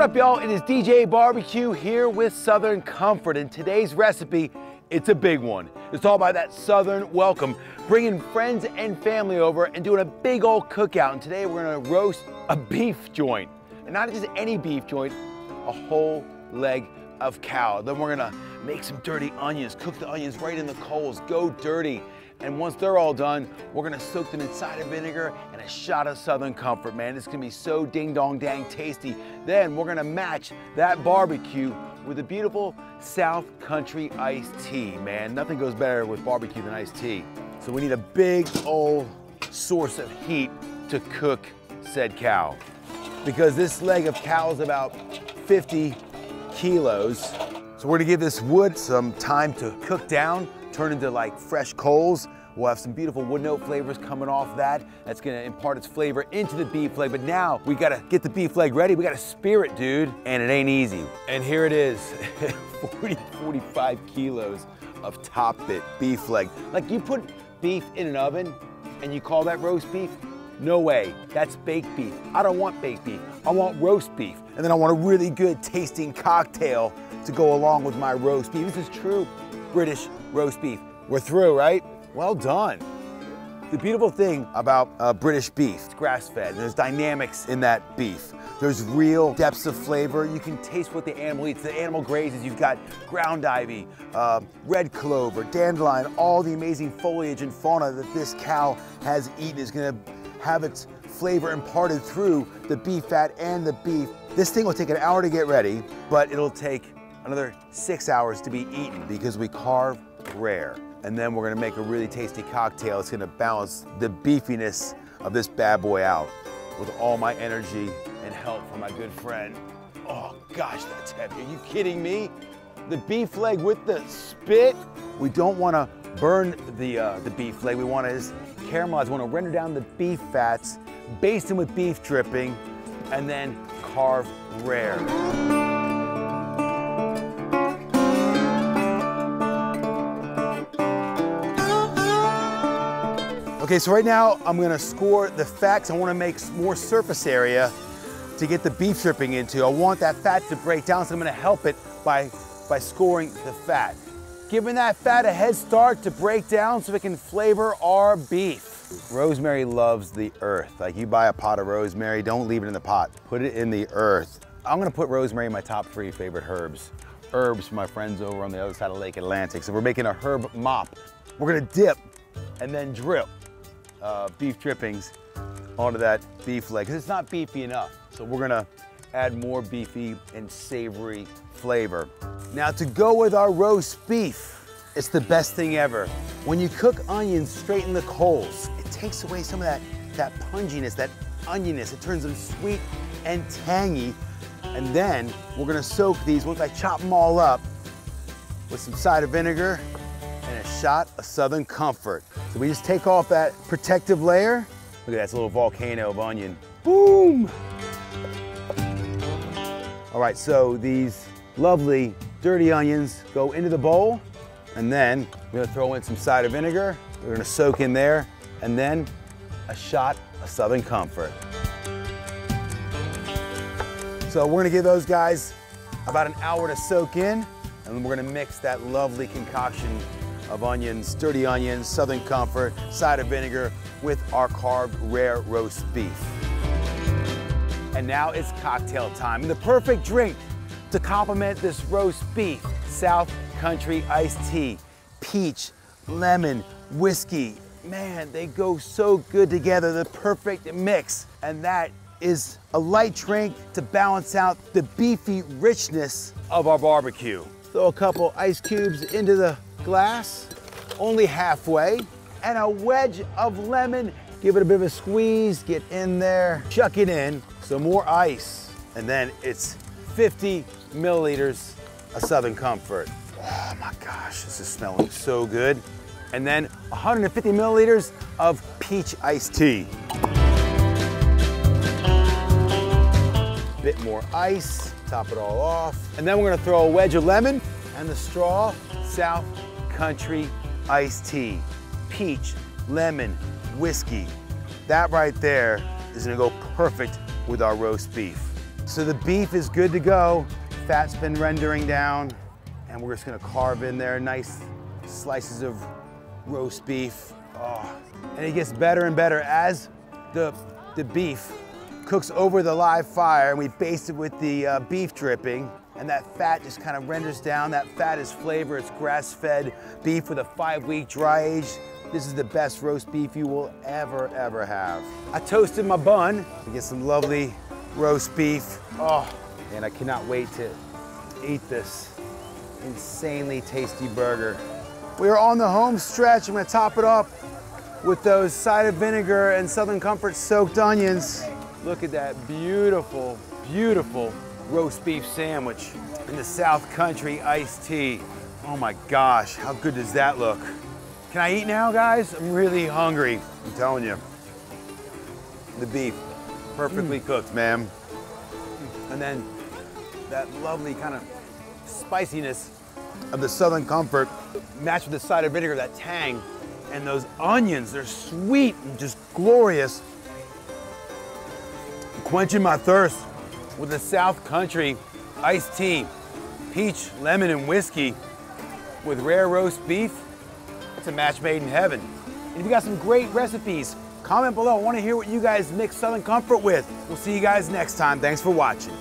What up, y'all? It is Djbbq here with Southern Comfort, and today's recipe, it's a big one. It's all about that Southern welcome, bringing friends and family over and doing a big old cookout. And today we're gonna roast a beef joint, and not just any beef joint, a whole leg of cow. Then we're gonna make some dirty onions, cook the onions right in the coals, go dirty. And once they're all done, we're gonna soak them in cider vinegar and a shot of Southern Comfort, man. It's gonna be so ding dong dang tasty. Then we're gonna match that barbecue with a beautiful South Country iced tea, man. Nothing goes better with barbecue than iced tea. So we need a big old source of heat to cook said cow. Because this leg of cow is about 50 kilos. So we're gonna give this wood some time to cook down, turn into like fresh coals. We'll have some beautiful wood note flavors coming off that. That's gonna impart its flavor into the beef leg. But now we gotta get the beef leg ready. We gotta spear it, dude. And it ain't easy. And here it is, 45 kilos of top bit beef leg. Like, you put beef in an oven and you call that roast beef? No way, that's baked beef. I don't want baked beef, I want roast beef. And then I want a really good tasting cocktail to go along with my roast beef. This is true British roast beef. We're through, right? Well done. The beautiful thing about British beef, it's grass-fed. There's dynamics in that beef. There's real depths of flavor. You can taste what the animal eats. The animal grazes. You've got ground ivy, red clover, dandelion, all the amazing foliage and fauna that this cow has eaten is gonna have its flavor imparted through the beef fat and the beef. This thing will take an hour to get ready, but it'll take another 6 hours to be eaten because we carve rare. And then we're gonna make a really tasty cocktail. It's gonna balance the beefiness of this bad boy out with all my energy and help from my good friend. Oh gosh, that's heavy. Are you kidding me? The beef leg with the spit? We don't wanna burn the beef leg. We wanna just caramelize. We wanna render down the beef fats, baste them with beef dripping, and then carve rare. Okay, so right now I'm gonna score the fat. I wanna make more surface area to get the beef dripping into. I want that fat to break down, so I'm gonna help it by scoring the fat. Giving that fat a head start to break down so it can flavor our beef. Rosemary loves the earth. Like, you buy a pot of rosemary, don't leave it in the pot. Put it in the earth. I'm gonna put rosemary in my top 3 favorite herbs. Herbs for my friends over on the other side of Lake Atlantic. So we're making a herb mop. We're gonna dip and then drip beef drippings onto that beef leg, because it's not beefy enough. So we're gonna add more beefy and savory flavor. Now, to go with our roast beef, it's the best thing ever. When you cook onions straight in the coals, it takes away some of that punginess, that onioness. It turns them sweet and tangy. And then we're gonna soak these, once I chop them all up, with some cider vinegar and a shot of Southern Comfort. So we just take off that protective layer. Look at that, it's a little volcano of onion. Boom! All right, so these lovely dirty onions go into the bowl, and then we're gonna throw in some cider vinegar. We're gonna soak in there, and then a shot of Southern Comfort. So we're gonna give those guys about an hour to soak in, and then we're gonna mix that lovely concoction of onions, dirty onions, Southern Comfort, cider vinegar with our carved rare roast beef. And now it's cocktail time. And the perfect drink to complement this roast beef: South Country iced tea, peach, lemon, whiskey. Man, they go so good together, the perfect mix. And that is a light drink to balance out the beefy richness of our barbecue. Throw a couple ice cubes into the glass, only halfway, and a wedge of lemon. Give it a bit of a squeeze, get in there, chuck it in, some more ice, and then it's 50 milliliters of Southern Comfort. Oh my gosh, this is smelling so good. And then 150 milliliters of peach iced tea. Bit more ice, top it all off. And then we're gonna throw a wedge of lemon and the straw South Country iced tea. Peach, lemon, whiskey. That right there is gonna go perfect with our roast beef. So the beef is good to go. Fat's been rendering down, and we're just gonna carve in there nice slices of roast beef. Oh. And it gets better and better as the beef cooks over the live fire, and we baste it with the beef dripping, and that fat just kind of renders down. That fat is flavor. It's grass-fed beef with a 5-week dry age. This is the best roast beef you will ever have. I toasted my bun to get some lovely roast beef. Oh, and I cannot wait to eat this insanely tasty burger. We are on the home stretch. I'm gonna top it up with those cider vinegar and Southern Comfort soaked onions. Look at that beautiful, beautiful roast beef sandwich in the South Country iced tea. Oh my gosh, how good does that look? Can I eat now, guys? I'm really hungry, I'm telling you. The beef, perfectly cooked, man. And then that lovely kind of spiciness of the Southern Comfort matched with the cider vinegar, that tang, and those onions, they're sweet and just glorious. Quenching my thirst with the South Country iced tea, peach, lemon, and whiskey with rare roast beef. It's a match made in heaven. And if you got some great recipes, comment below. I want to hear what you guys mix Southern Comfort with. We'll see you guys next time. Thanks for watching.